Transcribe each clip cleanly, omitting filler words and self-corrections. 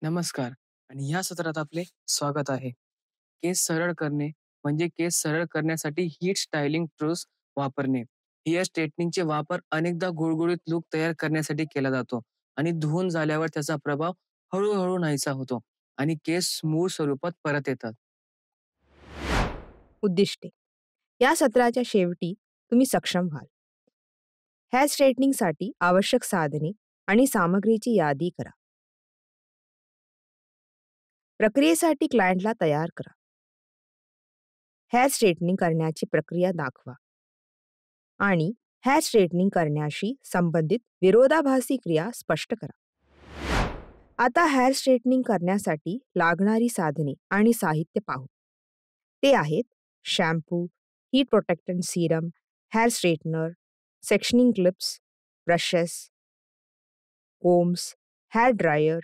नमस्कार आणि ह्या सत्रात आपले स्वागत आहे. केस सरळ करणे म्हणजे केस सरळ करण्यासाठी हीट स्टायलिंग टूल्स वापरणे. हेअर स्ट्रेटनिंगचे वापर अनेकदा गुळगुळीत लूक तयार करण्यासाठी केला जातो आणि धुवून झाल्यावर त्याचा प्रभाव हळू नाहीसा होतो आणि केस मूळ स्वरूपात परत येतात. उद्दिष्टे. या सत्राच्या शेवटी तुम्ही सक्षम व्हाल. हेअर स्ट्रेटनिंगसाठी आवश्यक साधने आणि सामग्रीची यादी करा. प्रक्रियेसाठी क्लायंटला तयार करा. हेअर स्ट्रेटनिंग करण्याची प्रक्रिया दाखवा आणि हेअर स्ट्रेटनिंग करण्याशी संबंधित विरोधाभासी क्रिया स्पष्ट करा. आता हेअर स्ट्रेटनिंग करण्यासाठी लागणारी साधने आणि साहित्य पाहू. ते आहेत shampoo, heat protectant serum, hair straightener, sectioning clips, brushes, combs, hair dryer,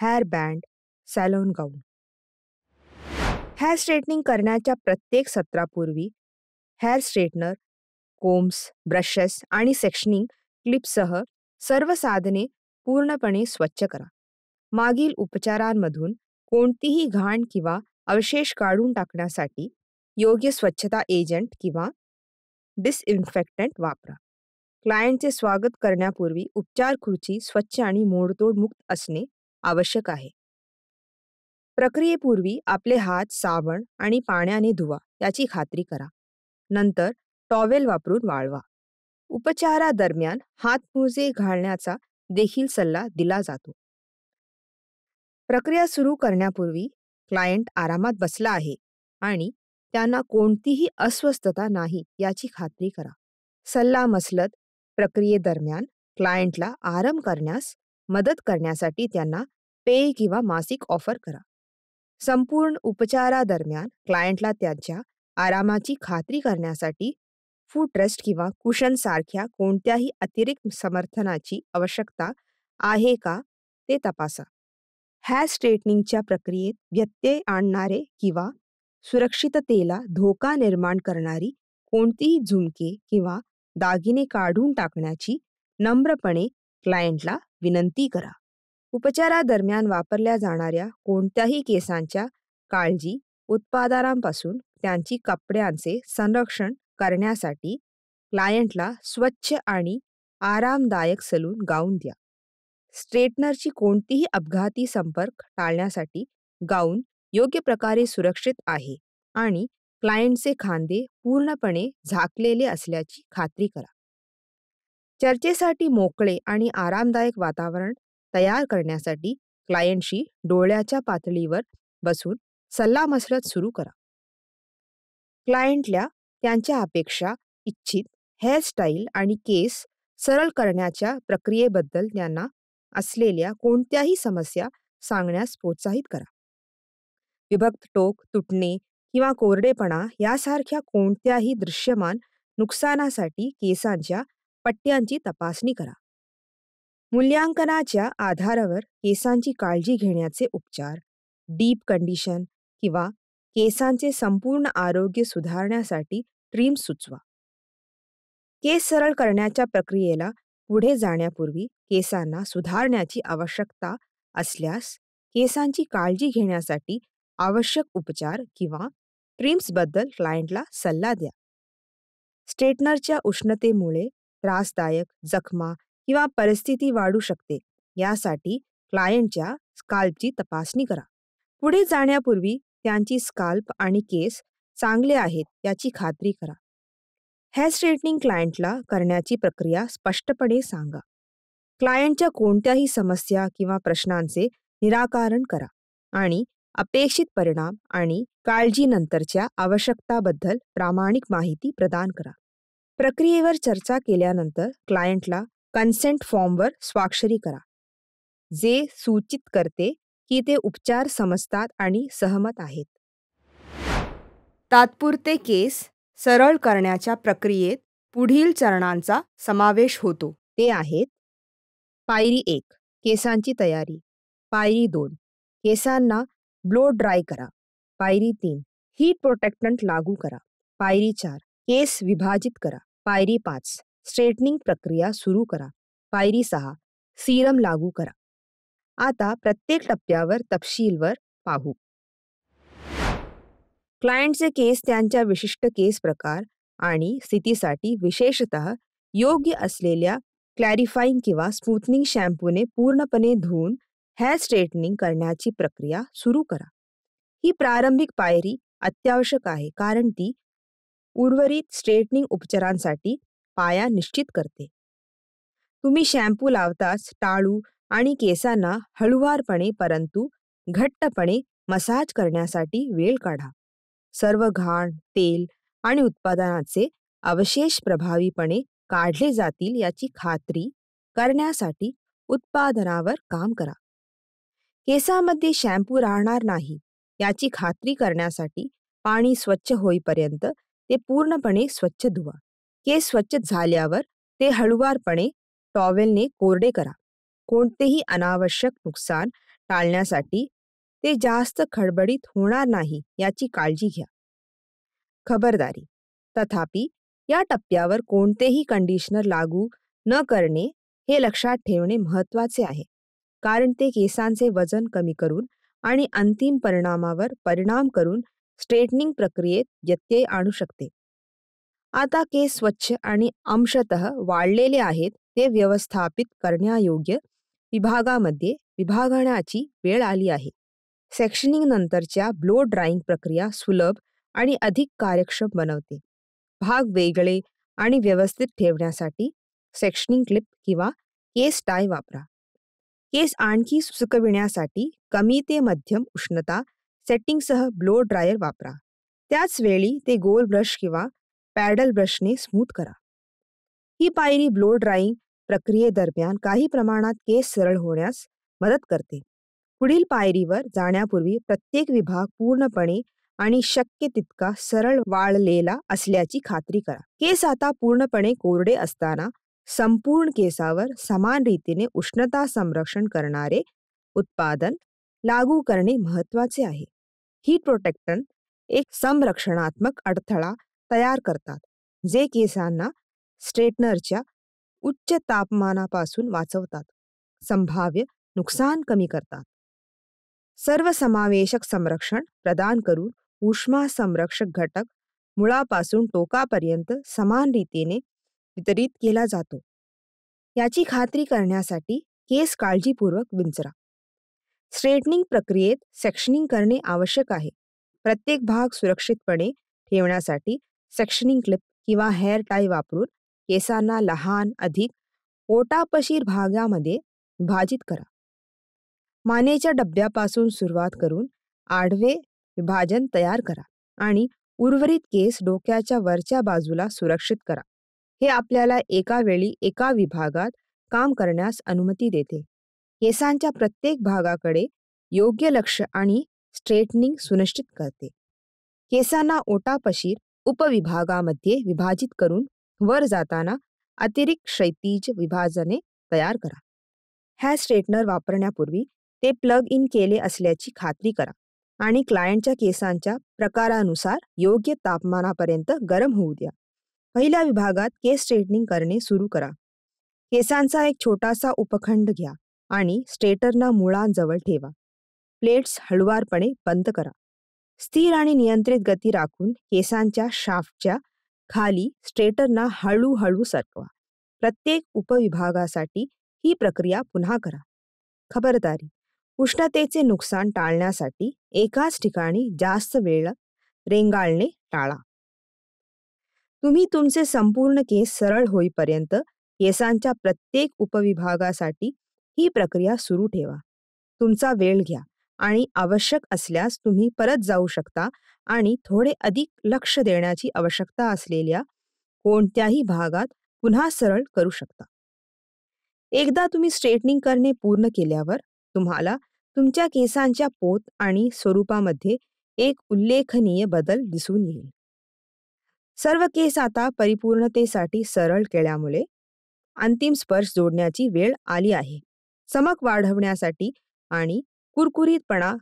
hair band, salon gown. Hair straightening करण्याच्या प्रत्येक सत्रापूर्वी हेअर स्ट्रेटनर, कोम्स, ब्रशेस आणि सेक्शनिंग क्लिपसह सर्व साधने पूर्णपणे स्वच्छ करा. मागील उपचारांमधून कोणतीही घाण किंवा अवशेष काढून टाकण्यासाठी योग्य स्वच्छता एजंट किंवा डिसइन्फेक्टंट वापरा. क्लायंटचे स्वागत करण्यापूर्वी उपचार खुर्ची स्वच्छ आणि मोडतोड मुक्त असणे आवश्यक आहे. प्रक्रियेपूर्वी आपले हात साबण आणि पाण्याने धुवा याची खात्री करा. नंतर टॉवेल वापरून वाळवा. उपचारादरम्यान हातमोजे घालण्याचा देखील सल्ला दिला जातो. प्रक्रिया सुरू करण्यापूर्वी क्लायंट आरामात बसला आहे आणि त्यांना कोणतीही अस्वस्थता नाही याची खात्री करा. सल्लामसलत प्रक्रियेदरम्यान क्लायंटला आराम करण्यास मदत करण्यासाठी त्यांना पेय किंवा मासिक ऑफर करा. संपूर्ण उपचारादरम्यान क्लायंटला त्यांच्या आरामाची खात्री करण्यासाठी फूटरेस्ट किंवा कुशन सारख्या कोणत्याही अतिरिक्त समर्थनाची आवश्यकता आहे का ते तपासा. हेअर स्ट्रेटनिंगच्या प्रक्रियेत व्यत्यय आणणारे किंवा सुरक्षिततेला धोका निर्माण करणारी कोणतीही झुमके किंवा दागिने काढून टाकण्याची नम्रपणे क्लायंटला विनंती करा. उपचारादरम्यान वापरल्या जाणाऱ्या कोणत्याही केसांच्या काळजी उत्पादनांपासून त्यांची कपड्यांचे संरक्षण करण्यासाठी क्लायंटला स्वच्छ आणि आरामदायक सलून गाऊन द्या. स्ट्रेटनरची कोणतीही अपघाती संपर्क टाळण्यासाठी गाऊन योग्य प्रकारे सुरक्षित आहे आणि क्लायंटचे खांदे पूर्णपणे झाकलेले असल्याची खात्री करा. चर्चेसाठी मोकळे आणि आरामदायक वातावरण तयार करण्यासाठी क्लायंटशी डोळ्याच्या पातळीवर बसून सल्लामसलत सुरू करा. क्लायंटला त्यांच्या अपेक्षा, इच्छित हेअरस्टाईल आणि केस सरळ करण्याच्या प्रक्रियेबद्दल त्यांना असलेल्या कोणत्याही समस्या सांगण्यास प्रोत्साहित करा. विभक्त टोक, तुटणे किंवा कोरडेपणा यासारख्या कोणत्याही दृश्यमान नुकसानासाठी केसांच्या पट्ट्यांची तपासणी करा. मूल्यांकनाच्या आधारावर केसांची काळजी घेण्याचे उपचार, डीप कंडिशन किंवा केसांचे संपूर्ण आरोग्य सुधारण्यासाठी ट्रिम्स सुचवा. केस सरळ करण्याच्या प्रक्रियेला पुढे जाण्यापूर्वी केसांना सुधारण्याची आवश्यकता असल्यास केसांची काळजी घेण्यासाठी आवश्यक उपचार किंवा ट्रिम्सबद्दल क्लायंटला सल्ला द्या. स्ट्रेटनरच्या उष्णतेमुळे त्रासदायक जखमा किंवा परिस्थिती वाढू शकते यासाठी क्लायंटच्या स्काल्पची तपासणी करा. पुढे जाण्यापूर्वी त्यांची स्काल्प आणि केस चांगले आहेत याची खात्री करा. हेअर स्ट्रेटनिंग क्लायंटला करण्याची प्रक्रिया स्पष्टपणे सांगा. क्लायंटच्या कोणत्याही समस्या किंवा प्रश्नांचे निराकरण करा आणि अपेक्षित परिणाम आणि काळजीनंतरच्या आवश्यकताबद्दल प्रामाणिक माहिती प्रदान करा. प्रक्रियेवर चर्चा केल्यानंतर क्लायंटला कन्सेंट फॉर्मवर स्वाक्षरी करा, जे सूचित करते की ते उपचार समजतात आणि सहमत आहेत. तात्पुरते केस सरळ करण्याच्या प्रक्रियेत पुढील चरणांचा समावेश होतो. ते आहेत: पायरी 1, केसांची तयारी. पायरी 2, केसांना ब्लो ड्राय करा. पायरी 3, हीट प्रोटेक्टंट लागू करा. पायरी 4, केस विभाजित करा. पायरी 5, स्ट्रेटनिंग प्रक्रिया सुरू करा. पायरी 6, सीरम लागू करा. आता प्रत्येक टप्प्यावर तपशीलवर पाहू. क्लायंटचे केस त्यांच्या विशिष्ट केस प्रकार आणि स्थितीसाठी विशेषतः योग्य असलेल्या क्लॅरिफाईंग किंवा स्मूथनिंग शॅम्पूने पूर्णपणे धुवून हेअर स्ट्रेटनिंग करण्याची प्रक्रिया सुरू करा. ही प्रारंभिक पायरी अत्यावश्यक आहे कारण ती उर्वरित स्ट्रेटनिंग उपचारांसाठी पाया निश्चित करते. तुम्ही शॅम्पू लावताच टाळू आणि केसांना हळुवारपणे परंतु घट्टपणे मसाज करण्यासाठी वेळ काढा. सर्व घाण, तेल आणि उत्पादनाचे अवशेष प्रभावीपणे काढले जातील याची खात्री करण्यासाठी उत्पादनावर काम करा. केसांमध्ये शॅम्पू राहणार नाही याची खात्री करण्यासाठी पाणी स्वच्छ होईपर्यंत ते पूर्णपणे स्वच्छ धुवा. केस स्वच्छ झाल्यावर ते हळुवारपणे टॉवेलने कोरडे करा. कोणतेही अनावश्यक नुकसान टाळण्यासाठी ते जास्त खडबडीत होणार नाही याची काळजी घ्या. खबरदारी: तथापि या टप्प्यावर कोणतेही कंडिशनर लागू न करणे हे लक्षात ठेवणे महत्त्वाचे आहे कारण ते केसांचे वजन कमी करून आणि अंतिम परिणामावर परिणाम करून स्ट्रेटनिंग प्रक्रियेत व्यत्यय आणू शकते. आता केस स्वच्छ आणि अंशतः वाळलेले आहेत ते व्यवस्थापित करण्यायोग्य विभागामध्ये विभागण्याची वेळ आली आहे. सेक्शनिंग नंतरच्या ब्लो ड्राईंग प्रक्रिया सुलभ आणि अधिक कार्यक्षम बनवते. भाग वेगळे आणि व्यवस्थित ठेवण्यासाठी सेक्शनिंग क्लिप किंवा केस टाय वापरा. केस आणखी सुकविण्यासाठी कमी ते मध्यम उष्णता सेटिंगसह ब्लो ड्रायर वापरा. त्याच वेळी ते गोल ब्रश किंवा पॅडल ब्रशने स्मूथ करा. ही पायरी ब्लो ड्राईंग प्रक्रियेदरम्यान काही प्रमाणात केस सरळ होण्यास मदत करते. पुढील पायरीवर जाण्यापूर्वी प्रत्येक विभाग पूर्णपणे आणि शक्य तितका सरळ वाळलेला असल्याची खात्री करा. केस आता पूर्णपणे कोरडे असताना संपूर्ण केसावर समान रीतीने उष्णता संरक्षण करणारे उत्पादन लागू करणे महत्त्वाचे आहे. हीट प्रोटेक्टंट एक संरक्षणात्मक अडथळा तयार करतात जे केसांना स्ट्रेटनरच्या उच्च तापमानापासून वाचवतात, संभाव्य नुकसान कमी करतात. सर्वसमावेशक संरक्षण प्रदान करून उष्मा संरक्षक घटक मुळापासून टोकापर्यंत समान रीतीने वितरित केला जातो याची खात्री करण्यासाठी केस काळजीपूर्वक विंचरा. स्ट्रेटनिंग प्रक्रियेत सेक्शनिंग करणे आवश्यक आहे. प्रत्येक भाग सुरक्षितपणे ठेवण्यासाठी सेक्शनिंग क्लिप किंवा हेअर टाय वापरून केसांना लहान, अधिक ओटापशीर भागामध्ये विभाजित करा. मानेच्या डब्यापासून सुरुवात करून आडवे विभाजन तयार करा आणि उर्वरित केस डोक्याच्या वरच्या बाजूला सुरक्षित करा. हे आपल्याला एका वेळी एका विभागात काम करण्यास अनुमती देते. केसांच्या प्रत्येक भागाकडे योग्य लक्ष आणि स्ट्रेटनिंग सुनिश्चित करते. केसांना ओटापशीर उपविभागामध्ये विभाजित करून वर जाताना अतिरिक्त क्षैतिज विभाजने तयार करा. हेअर स्ट्रेटनर वापरण्यापूर्वी ते प्लग इन केले असल्याची खात्री करा आणि क्लायंटच्या केसांच्या प्रकारानुसार योग्य तापमानापर्यंत गरम होऊ द्या. पहिल्या विभागात केस स्ट्रेटनिंग करणे सुरू करा. केसांचा एक छोटासा उपखंड घ्या आणि स्ट्रेटनर मुळांजवळ ठेवा. प्लेट्स हळुवारपणे बंद करा. स्थिर आणि नियंत्रित गती राखून केसांच्या शाफ्टच्या खाली स्ट्रेटनर हळूहळू सरकवा. प्रत्येक उपविभागासाठी ही प्रक्रिया पुन्हा करा. खबरदारी: उष्णतेचे नुकसान टाळण्यासाठी एकाच ठिकाणी जास्त वेळ रेंगाळणे टाळा. तुम्ही तुमचे संपूर्ण केस सरळ होईपर्यंत केसांच्या प्रत्येक उपविभागासाठी ही प्रक्रिया सुरू ठेवा. तुमचा वेळ घ्या आणि आवश्यक असल्यास तुम्ही परत जाऊ शकता आणि थोडे अधिक लक्ष देण्याची आवश्यकता असलेल्या कोणत्याही भागात पुन्हा सरळ करू शकता. एकदा तुम्ही स्ट्रेटनिंग करणे पूर्ण केल्यावर तुम्हाला तुमच्या केसांच्या पोत आणि स्वरूपामध्ये एक उल्लेखनीय बदल दिसून येईल. सर्व केस आता परिपूर्णतेसाठी सरळ केल्यामुळे अंतिम स्पर्श जोडण्याची वेळ आली आहे. चमक वाढवण्यासाठी आणि कुरकुरीतपणा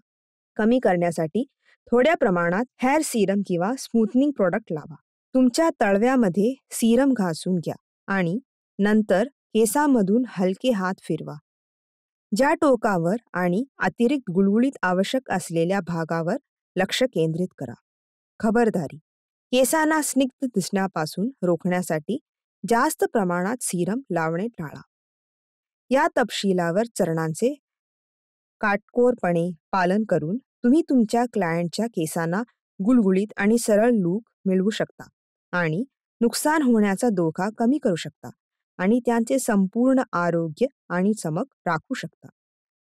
कमी करण्यासाठी थोड्या प्रमाणात हेअर सीरम किंवा स्मूथनिंग प्रोडक्ट लावा. तुमच्या तळव्यामध्ये सीरम घासून घ्या आणि नंतर केसांमधून हलके हात फिरवा. ज्या टोकावर आणि अतिरिक्त गुळगुळीत आवश्यक असलेल्या भागावर लक्ष केंद्रित करा. खबरदारी: केसांना स्निग्ध दिसण्यापासून रोखण्यासाठी जास्त प्रमाणात सीरम लावणे टाळा. या तपशिलावर चरणांचे काटकोरपणे पालन करून तुम्ही तुमच्या क्लायंटच्या केसांना गुळगुळीत आणि सरळ लूक मिळवू शकता आणि नुकसान होण्याचा धोका कमी करू शकता आणि त्यांचे संपूर्ण आरोग्य आणि चमक राखू शकता.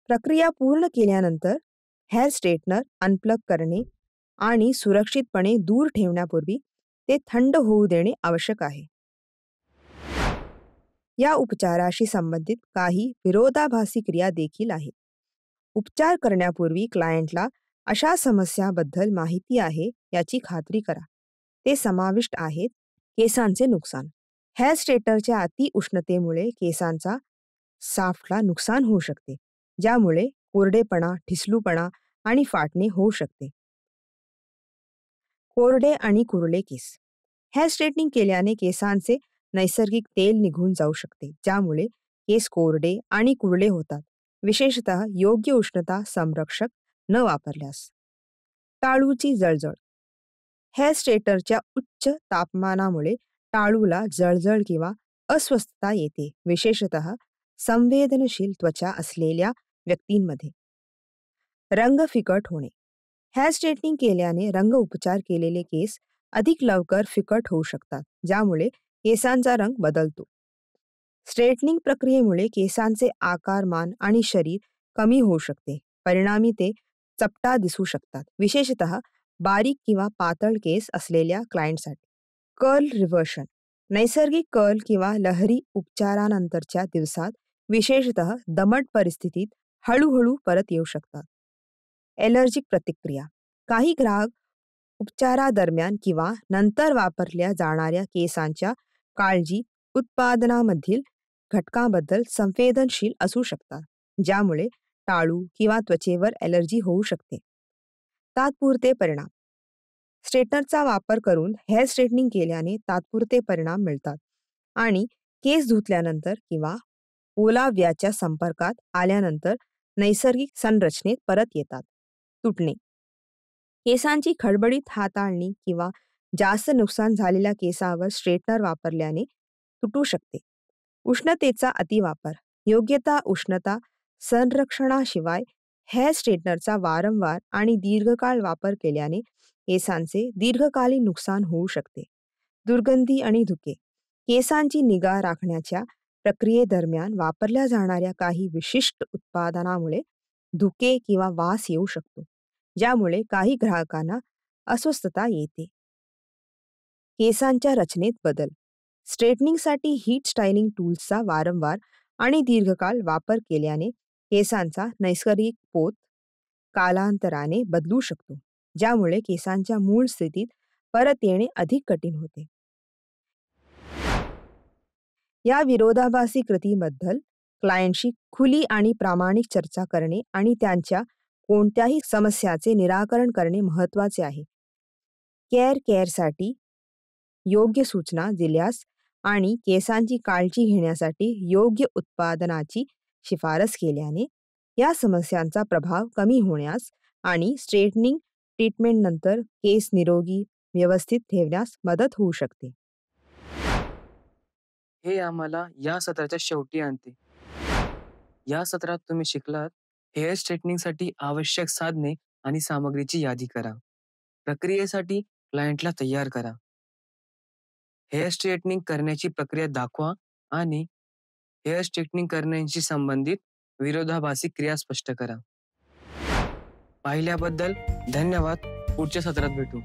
प्रक्रिया पूर्ण केल्यानंतर हेअर स्ट्रेटनर अनप्लग करणे आणि सुरक्षितपणे दूर ठेवण्यापूर्वी ते थंड होऊ देणे आवश्यक आहे. या उपचाराशी संबंधित काही विरोधाभासी क्रिया देखील आहेत. उपचार करण्यापूर्वी क्लायंटला अशा समस्यांबद्दल माहिती आहे याची खात्री करा. ते समाविष्ट आहेत: केसांचे नुकसान. हेअर स्ट्रेटनरच्या अति उष्णतेमुळे केसांचा साफ्टला नुकसान होऊ शकते, ज्यामुळे कोरडेपणा, ठिसूळपणा आणि फाटणे होऊ शकते. कोरडे आणि कुरळे केस. हेअर स्ट्रेटनिंग केल्याने केसांचे नैसर्गिक तेल निघून जाऊ शकते, ज्यामुळे केस कोरडे आणि कुरळे होतात, विशेषतः योग्य उष्णता संरक्षक न वापरल्यास. टाळूची जळजळ. हेअर स्ट्रेटनरच्या उच्च तापमानामुळे टाळूला जळजळ किंवा अस्वस्थता येते, विशेषतः संवेदनशील त्वचा असलेल्या व्यक्तींमध्ये. रंग फिकट होणे. हेअर स्ट्रेटनिंग केल्याने रंग उपचार केलेले केस अधिक लवकर फिकट होऊ शकतात, ज्यामुळे केसांचा रंग बदलतो. स्ट्रेटनिंग प्रक्रियेमुळे केसांचे आकारमान आणि शरीर कमी होऊ शकते, परिणामी ते चपटा दिसू शकतात, विशेषतः बारीक किंवा पातळ केस असलेल्या क्लायंटसाठी. कर्ल रिव्हर्शन. नैसर्गिक कर्ल किंवा लहरी उपचारानंतरच्या दिवसात, विशेषतः दमट परिस्थितीत, हळूहळू परत येऊ शकतात. ॲलर्जिक प्रतिक्रिया. काही ग्राहक उपचारादरम्यान किंवा नंतर वापरल्या जाणाऱ्या केसांच्या काळजी उत्पादनामधील घटकांबद्दल संवेदनशील असू शकतात, ज्यामुळे टाळू किंवा त्वचेवर ॲलर्जी होऊ शकते. तात्पुरते परिणाम. स्ट्रेटनरचा वापर करून हेअर स्ट्रेटनिंग केल्याने तात्पुरते परिणाम मिळतात आणि केस धुतल्यानंतर किंवा ओलाव्याच्या संपर्कात आल्यानंतर नैसर्गिक संरचनेत परत येतात. तुटणे. केसांची खडबडीत हाताळणी किंवा जास्त नुकसान झालेल्या केसांवर स्ट्रेटनर वापरल्याने तुटू शकते. उष्णतेचा अतिवापर. योग्यता उष्णता संरक्षणाशिवाय हेअर स्ट्रेटनरचा वारंवार आणि दीर्घकाळ वापर केल्याने केसांचे दीर्घकालीन नुकसान होऊ शकते. दुर्गंधी आणि धुके. केसांची निगा राखण्याच्या प्रक्रियेदरम्यान वापरल्या जाणाऱ्या काही विशिष्ट उत्पादनामुळे धुके किंवा वास येऊ शकतो, ज्यामुळे काही ग्राहकांना अस्वस्थता येते. केसांच्या रचनेत बदल. स्ट्रेटनिंगसाठी हीट स्टायलिंग टूल्सचा वारंवार आणि दीर्घकाळ वापर केल्याने केसांचा नैसर्गिक पोत कालांतराने बदलू शकतो, ज्यामुळे केसांच्या मूळ स्थितीत परत येणे अधिक कठीण होते. या विरोधाभासी कृतीबद्दल क्लायंटशी खुली आणि प्रामाणिक चर्चा करणे आणि त्यांच्या कोणत्याही समस्याचे निराकरण करणे महत्त्वाचे आहे. केअरसाठी योग्य सूचना दिल्यास आणि केसांची काळजी घेण्यासाठी योग्य उत्पादनाची शिफारस केल्याने या समस्यांचा प्रभाव कमी होण्यास आणि स्ट्रेटनिंग ट्रीटमेंटनंतर केस निरोगी व्यवस्थित ठेवण्यास मदत होऊ शकते. हे आम्हाला या सत्राच्या शेवटी आणते. या सत्रात तुम्ही शिकलात हेअर स्ट्रेटनिंगसाठी आवश्यक साधने आणि सामग्रीची यादी करा. प्रक्रियेसाठी क्लायंटला तयार करा. हेअर स्ट्रेटनिंग करण्याची प्रक्रिया दाखवा आणि हेअर स्ट्रेटनिंग करण्याशी संबंधित विरोधाभासी क्रिया स्पष्ट करा. पाहिल्याबद्दल धन्यवाद. पुढच्या सत्रात भेटू.